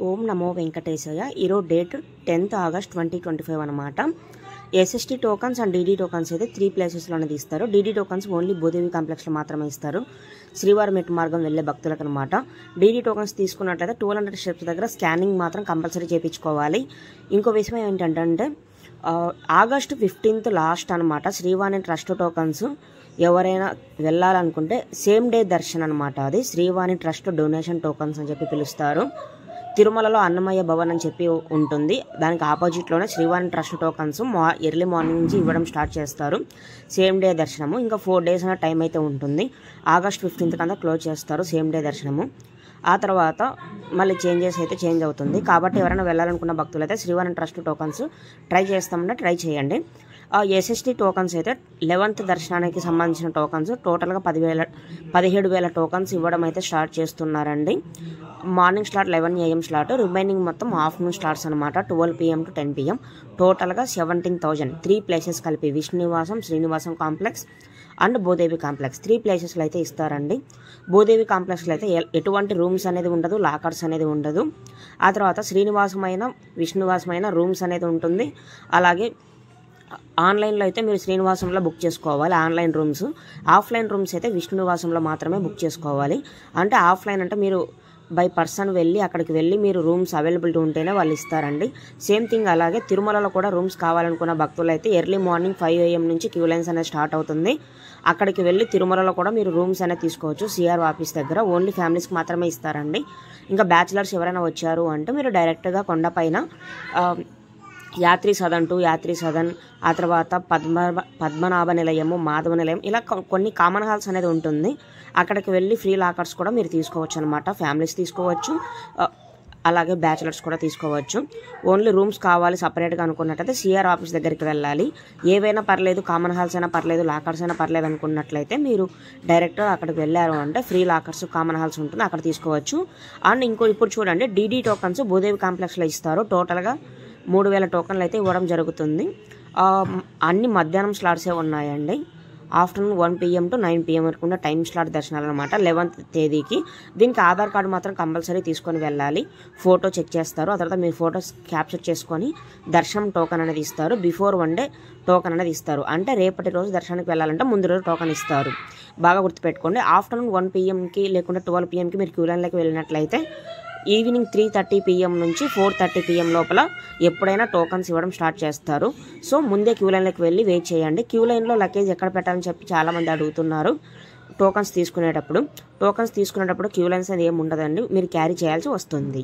ఓం నమో వెంకటేశయ్య. ఈరోజు date 10th August 2025 అనమాట. SST tokens and DD tokens అయితే 3 ప్లేసెస్లోనే తీస్తారు. డీడీ టోకన్స్ ఓన్లీ భూదేవి కాంప్లెక్స్లో మాత్రమే ఇస్తారు, శ్రీవారి మెట్టు మార్గం వెళ్ళే భక్తులకు అనమాట. డీడీ టోకన్స్ తీసుకున్నట్లయితే 200 స్టెప్స్ దగ్గర స్కానింగ్ మాత్రం కంపల్సరీ చేయించుకోవాలి. ఇంకో విషయం ఏంటంటే August 15th లాస్ట్ అనమాట. శ్రీవాణి ట్రస్ట్ టోకన్స్ ఎవరైనా వెళ్ళాలనుకుంటే సేమ్ డే దర్శనం అనమాట. అది శ్రీవాణి ట్రస్ట్ డొనేషన్ టోకన్స్ అని చెప్పి పిలుస్తారు. తిరుమలలో అన్నమయ్య భవన్ అని చెప్పి ఉంటుంది, దానికి ఆపోజిట్లోనే Srivani trust tokens early morning నుంచి ఇవ్వడం స్టార్ట్ చేస్తారు. సేమ్ డే దర్శనము. ఇంకా 4 days అన్న టైం అయితే ఉంటుంది. August 15th కంతా క్లోజ్ చేస్తారు సేమ్ డే దర్శనము. ఆ తర్వాత మళ్ళీ చేంజెస్ అయితే చేంజ్ అవుతుంది. కాబట్టి ఎవరైనా వెళ్ళాలనుకున్న భక్తులు అయితే శ్రీవాణి ట్రస్ట్ టోకన్స్ ట్రై చేస్తామంటే ట్రై చేయండి. ఎస్ఎస్టీ టోకన్స్ అయితే 11th దర్శనానికి సంబంధించిన టోకన్స్ టోటల్గా 17,000 టోకన్స్ ఇవ్వడం అయితే స్టార్ట్ చేస్తున్నారండి. Morning slot 11 AM slot, remaining మొత్తం ఆఫ్టర్నూన్ స్లాట్స్ అనమాట. 12 PM to 10 PM. టోటల్గా 17,000 3 ప్లేసెస్ కలిపి Vishnunivasam, Srinivasam complex and Bhudevi complex 3 ప్లేసెస్లో అయితే ఇస్తారండి. భూదేవి కాంప్లెక్స్లో అయితే ఎటువంటి రూమ్స్ అనేది ఉండదు, లాకర్స్ అనేది ఉండదు. ఆ తర్వాత శ్రీనివాసమైన విష్ణువాసమైన రూమ్స్ అనేది ఉంటుంది. అలాగే ఆన్లైన్లో అయితే మీరు శ్రీనివాసంలో బుక్ చేసుకోవాలి ఆన్లైన్ రూమ్స్. ఆఫ్లైన్ రూమ్స్ అయితే విష్ణునివాసంలో మాత్రమే బుక్ చేసుకోవాలి. అంటే ఆఫ్లైన్ అంటే మీరు బై పర్సన్ వెళ్ళి అక్కడికి వెళ్ళి మీరు రూమ్స్ అవైలబిలిటీ ఉంటేనే వాళ్ళు ఇస్తారండి. సేమ్ థింగ్ అలాగే తిరుమలలో కూడా రూమ్స్ కావాలనుకున్న భక్తులు అయితే ఎర్లీ మార్నింగ్ 5 AM నుంచి క్యూ లైన్స్ అనేది స్టార్ట్ అవుతుంది. అక్కడికి వెళ్ళి తిరుమలలో కూడా మీరు రూమ్స్ అనేది తీసుకోవచ్చు. సిఆర్ ఆఫీస్ దగ్గర ఓన్లీ ఫ్యామిలీస్కి మాత్రమే ఇస్తారండి. ఇంకా బ్యాచిలర్స్ ఎవరైనా వచ్చారు అంటే మీరు డైరెక్ట్గా కొండపైన యాత్రి సదన్ టు యాత్రి సదన్, ఆ తర్వాత పద్మనాభ నిలయము, మాధవ నిలయం, ఇలా కొన్ని కామన్ హాల్స్ అనేది ఉంటుంది. అక్కడికి వెళ్ళి ఫ్రీ లాకర్స్ కూడా మీరు తీసుకోవచ్చు అనమాట. ఫ్యామిలీస్ తీసుకోవచ్చు, అలాగే బ్యాచిలర్స్ కూడా తీసుకోవచ్చు. ఓన్లీ రూమ్స్ కావాలి సపరేట్గా అనుకున్నట్లయితే సిఆర్ ఆఫీస్ దగ్గరికి వెళ్ళాలి. ఏవైనా పర్లేదు, కామన్ హాల్స్ అయినా పర్లేదు, లాకర్స్ అయినా పర్లేదు అనుకున్నట్లయితే మీరు డైరెక్ట్గా అక్కడికి వెళ్ళారు అంటే ఫ్రీ లాకర్స్, కామన్ హాల్స్ ఉంటుంది, అక్కడ తీసుకోవచ్చు. అండ్ ఇప్పుడు చూడండి, డీడీ టోకన్స్ భూదేవి కాంప్లెక్స్లో ఇస్తారు. టోటల్గా 3,000 టోకన్లు అయితే ఇవ్వడం జరుగుతుంది. అన్ని మధ్యాహ్నం స్లాట్సే ఉన్నాయండి. ఆఫ్టర్నూన్ 1 PM to 9 PM వరకు ఉన్న టైం స్లాట్ దర్శనాలు అనమాట 11th తేదీకి. దీనికి ఆధార్ కార్డు మాత్రం కంపల్సరీ తీసుకొని వెళ్ళాలి. ఫోటో చెక్ చేస్తారు. ఆ తర్వాత మీ ఫోటోస్ క్యాప్చర్ చేసుకొని దర్శనం టోకన్ అనేది ఇస్తారు. బిఫోర్ 1 day టోకన్ అనేది ఇస్తారు. అంటే రేపటి రోజు దర్శనానికి వెళ్ళాలంటే ముందు రోజు టోకన్ ఇస్తారు. బాగా గుర్తుపెట్టుకోండి. ఆఫ్టర్నూన్ 1 PMకి లేకుంటే 12 PMకి మీరు క్యూ లైన్లోకి వెళ్ళినట్లయితే ఈవినింగ్ 3:30 PM నుంచి 4:30 PM లోపల ఎప్పుడైనా టోకన్స్ ఇవ్వడం స్టార్ట్ చేస్తారు. సో ముందే క్యూ లైన్లోకి వెళ్ళి వెయిట్ చేయండి. క్యూ లైన్లో లగేజ్ ఎక్కడ పెట్టాలని చెప్పి చాలామంది అడుగుతున్నారు. టోకన్స్ తీసుకునేటప్పుడు క్యూ లైన్స్ అనేది ఏమి ఉండదండి, మీరు క్యారీ చేయాల్సి వస్తుంది.